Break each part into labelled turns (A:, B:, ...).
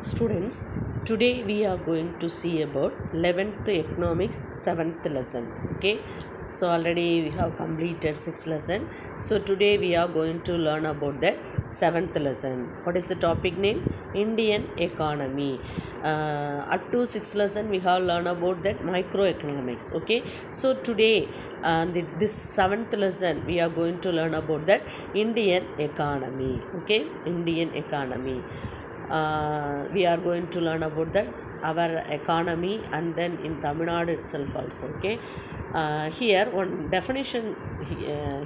A: Students, today we are going to see about 11th economics 7th lesson. Okay, so already we have completed 6th lesson. So today we are going to learn about that 7th lesson. What is the topic name? Indian economy. Up to 6th lesson we have learned about that microeconomics. Okay, so today this 7th lesson we are going to learn about that Indian economy. Okay, Indian economy. We are going to learn about that our economy and then in Tamil Nadu itself also. Okay, here one definition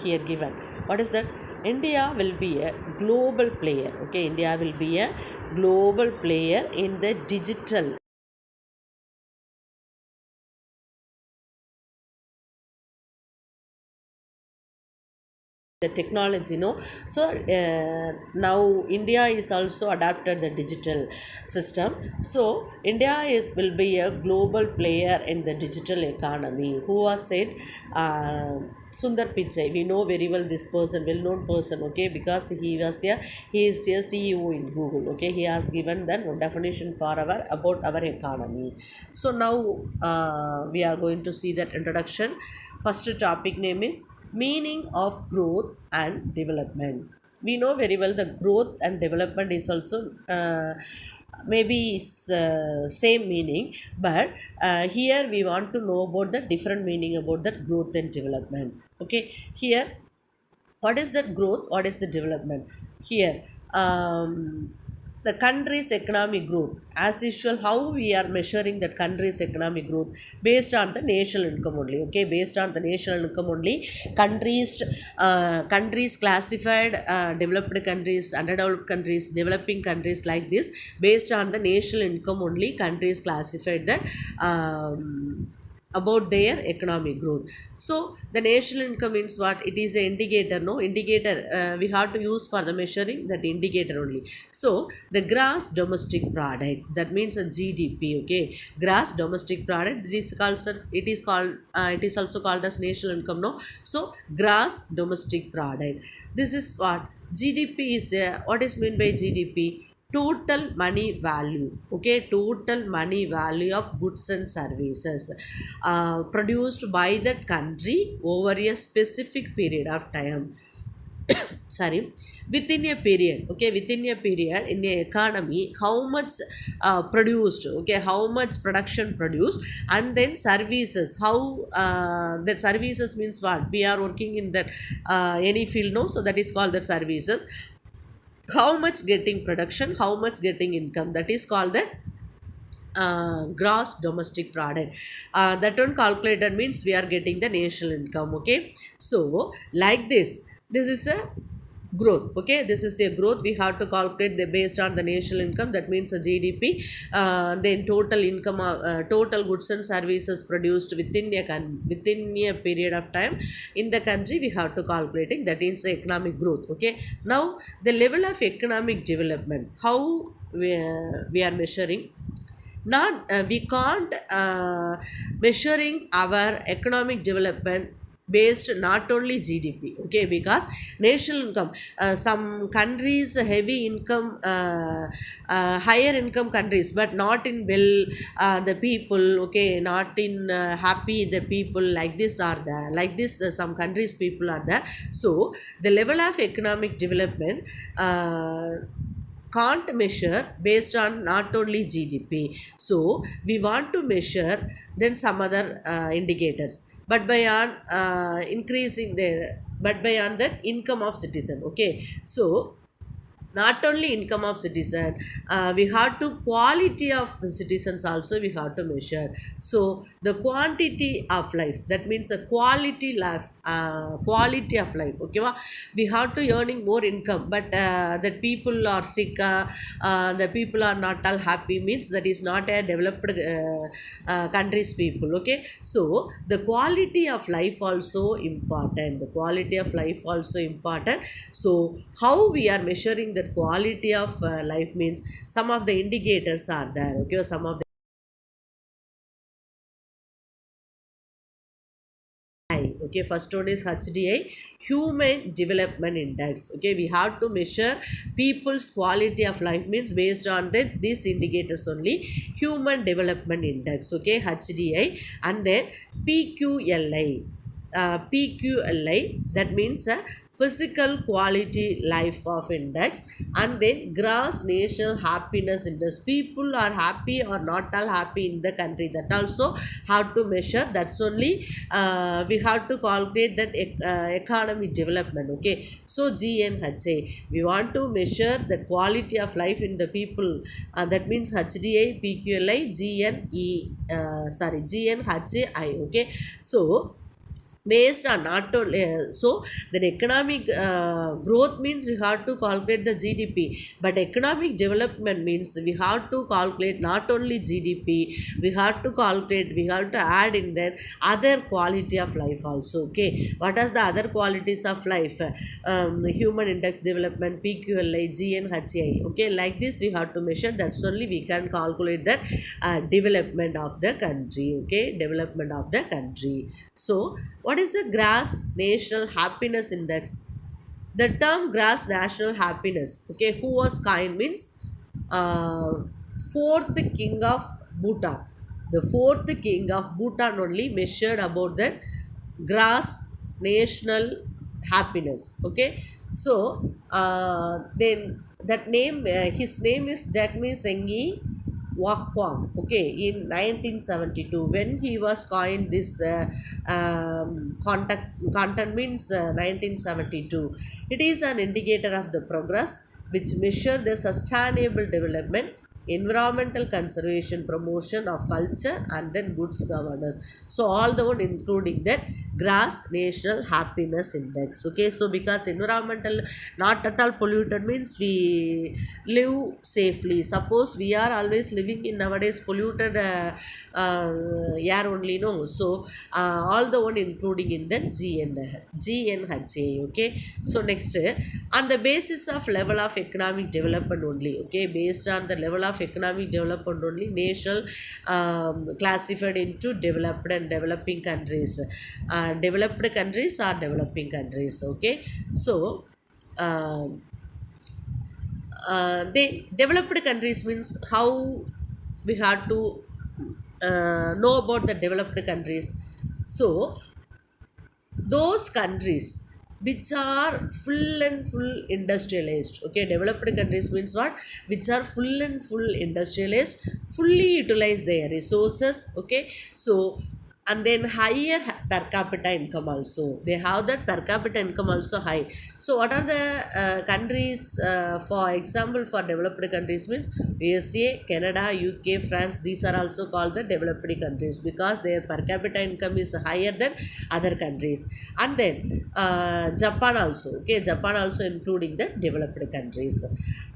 A: here given. What is that? India will be a global player. Okay, India will be a global player in the digital the technology, so now India is also adapted the digital system. So India will be a global player in the digital economy. Who has said? Sundar Pichai. We know very well this person, well known person. Okay, because he is a CEO in Google. Okay, he has given that definition for our about our economy. So now we are going to see that introduction. First topic name is meaning of growth and development. We know very well that growth and development is also maybe is same meaning, but here we want to know about the different meaning about that growth and development. Okay, here what is that growth, what is the development? Here the country's economic growth, as usual, how we are measuring that country's economic growth based on the national income only. Okay, based on the national income only, countries classified, developed countries, underdeveloped countries, developing countries, like this, based on the national income only, countries classified that about their economic growth. So the national income means what? It is an indicator. No indicator, we have to use for the measuring that indicator only. So the gross domestic product, that means a GDP. Okay, gross domestic product, it is also called as national income. No, so gross domestic product, this is what GDP is. What is meant by GDP? Total money value. Okay, total money value of goods and services produced by that country over a specific period of time. Sorry, within a period. Okay, within a period in a economy, how much produced. Okay, how much production produced, and then services, how that services means what? We are working in that any field, no, so that is called that services. How much getting production, how much getting income, that is called that gross domestic product. That one calculated means we are getting the national income. Okay, so like this is a growth. Okay, this is a growth. We have to calculate the based on the national income, that means a GDP. Then total income of total goods and services produced within a period of time in the country, we have to calculating, that is the economic growth. Okay, now the level of economic development, how we are measuring. Not we can't measuring our economic development based not only GDP. Okay, because national income, some countries heavy income, higher income countries, but not in well the people. Okay, not in happy the people, like this are there, like this some countries people are there. So the level of economic development can't measure based on not only GDP. So we want to measure then some other indicators, but by on increasing the but by on that income of citizen. Okay, so not only income of citizen, we have to quality of citizens also we have to measure. So the quantity of life, that means the quality of life. Okay, we have to earning more income, but that people are sick, the people are not all happy, means that is not a developed countries people. Okay, so the quality of life also important, the quality of life also important. So how we are measuring the quality of life means some of the indicators are there. Okay, some of the Okay, first one is HDI, Human Development Index. Okay, we have to measure people's quality of life, means based on these indicators only. Human Development Index, okay, HDI. And then PQLI, PQLI, that means physical quality life of index. And then gross national happiness index, people are happy or not all happy in the country, that also have to measure. That's only we have to calculate that economic development. Okay, so GNHA, we want to measure the quality of life in the people, that means HDI, PQLI, GNHI. Okay, so based on not only so the economic growth means we have to calculate the GDP, but economic development means we have to calculate not only GDP, we have to calculate, we have to add in that other quality of life also. Okay, what are the other qualities of life? The human index development, PQLI, GNHI. Okay, like this we have to measure. That's only we can calculate that development of the country. Okay, development of the country. So what is the gross national happiness index? The term gross national happiness, okay, who was coined means uh, fourth king of Bhutan. The fourth king of Bhutan only measured about that gross national happiness. Okay, so then that name, his name is Jagmeet Singh Wahwam. Okay, in 1972, when he was coined this content means 1972. It is an indicator of the progress which measure the sustainable development, environmental conservation, promotion of culture, and then goods governance. So all the one including that gross national happiness index. Okay, so because environmental not at all polluted means we live safely. Suppose we are always living in nowadays polluted air only, no. So all the one including in the GNHA. Okay, so next on the basis of level of economic development only. Okay, based on the level of economic development only, nation classified into developed and developing countries. Developed countries are developing countries. Okay, so they developed countries means how we have to know about the developed countries. So those countries which are full and full industrialized. Okay, developed countries means what? Which are full and full industrialized, fully utilize their resources. Okay, so and then higher per capita income also, they have that per capita income also high. So what are the countries, for example, for developed countries means USA, Canada, UK, France, these are also called the developed countries because their per capita income is higher than other countries. And then Japan also. Okay, Japan also including the developed countries.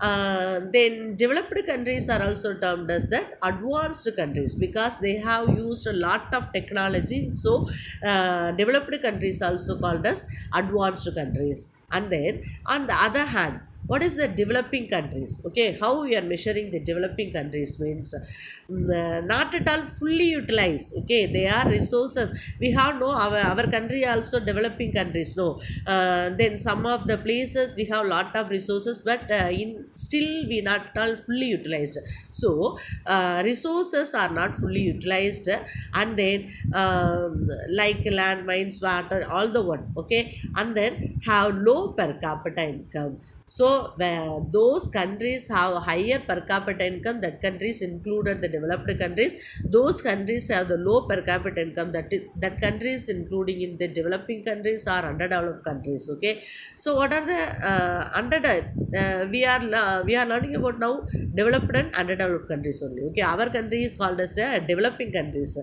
A: Then developed countries are also termed as that advanced countries because they have used a lot of technology. So developed countries also called as advanced countries. And then on the other hand, what is the developing countries? Okay, how we are measuring the developing countries means not at all fully utilized. Okay, they are resources. We have no, our country also developing countries, no. Then some of the places we have lot of resources, but in still we not all fully utilized. So resources are not fully utilized, and then like land, mines, water, all the one. Okay, and then have low per capita income. So those countries have higher per capita income, that countries included the developed countries. Those countries have the low per capita income, that countries including in the developing countries or underdeveloped countries. Okay, so what are the we are learning about now developed and underdeveloped countries only. Okay, our country is called as developing countries.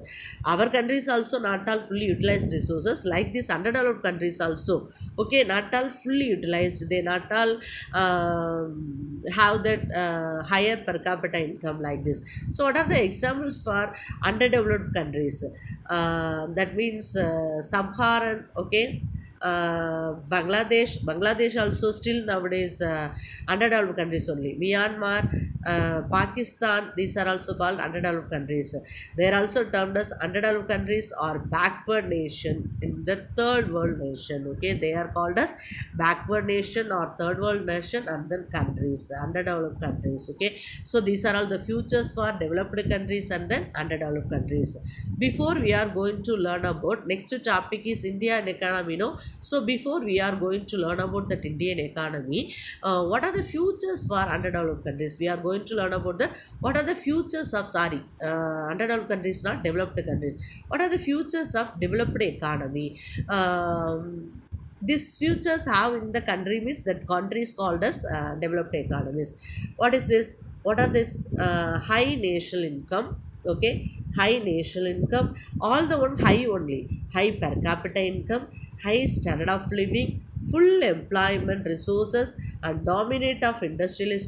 A: Our countries also not all fully utilized resources, like these underdeveloped countries also. Okay, not all fully utilized, they not all have that higher per capita income like this. So what are the examples for underdeveloped countries? That means Sub-Saharan, okay, Bangladesh also still nowadays underdeveloped countries only. Myanmar, Pakistan, these are also called underdeveloped countries. They are also termed as underdeveloped countries or backward nation in the third world nation. Okay, they are called as backward nation or third world nation and then countries, underdeveloped countries. Okay, so these are all the futures for developed countries and then underdeveloped countries. Before we are going to learn about next topic is India and economy. No, so before we are going to learn about that Indian economy, what are the futures for underdeveloped countries? We are going to learn about that. What are the futures of underdeveloped countries, not developed countries? What are the futures of developed economy? These futures have in the country means that country is called as developed economies. What is this? What are this high national income? Okay, high national income, all the one high only, high per capita income, high standard of living, full employment resources, and dominate of industrial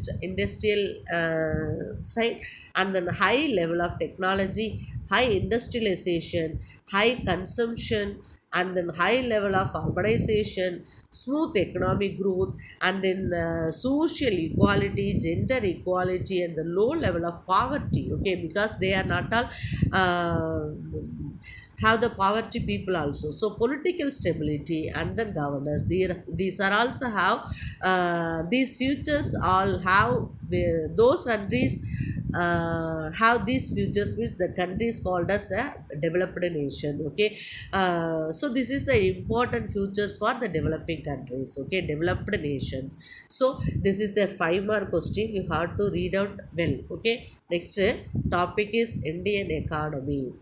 A: side, and then high level of technology, high industrialization, high consumption, and then high level of urbanization, smooth economic growth, and then social equality, gender equality, and the low level of poverty. Okay, because they are not all have the poverty people also. So political stability and the governance, these are also have these futures all have those countries have these futures which the country is called as a developed nation. Okay, so this is the important futures for the developing countries. Okay, developed nations. So this is the 5 mark question, you have to read out well. Okay, next topic is Indian economy.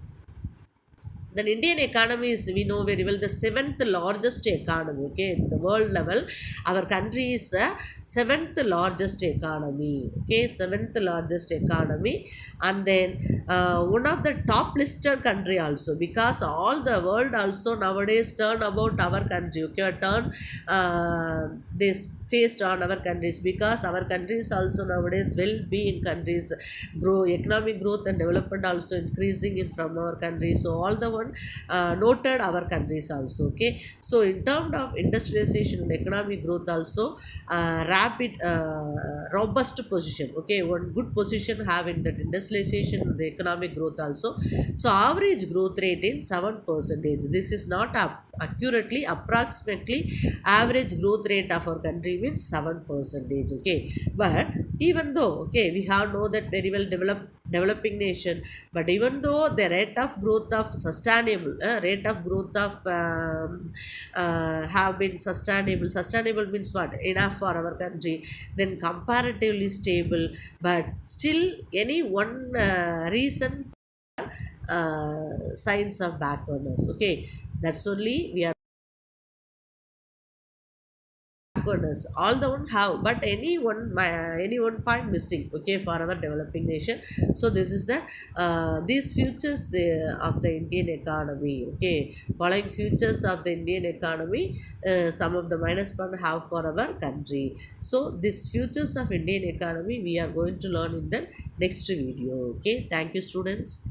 A: The Indian economy is, we know very well, the seventh largest economy. Okay, in the world level, our country is the seventh largest economy. Okay, seventh largest economy, and then one of the top listed country also, because all the world also nowadays turn about our country. Okay, turn this faced on our countries, because our countries also nowadays well being countries, grow economic growth and development also increasing in from our country. So all the one noted our countries also. Okay, so in terms of industrialization and economic growth also, rapid robust position. Okay, one good position have in that industrialization and the economic growth also. So average growth rate in 7%. This is not up accurately, approximately average growth rate of our country means 7%. Okay, but even though, okay, we have know that very well developing nation, but even though the rate of growth of sustainable rate of growth of have been sustainable means what, enough for our country, then comparatively stable, but still any one reason for signs of backwardness. Okay, that's only we are backwardness, all the one have, but any one point missing. Okay, for our developing nation. So this is the these futures of the Indian economy. Okay, following futures of the Indian economy, some of the minus point have for our country. So these futures of Indian economy we are going to learn in the next video. Okay, thank you students.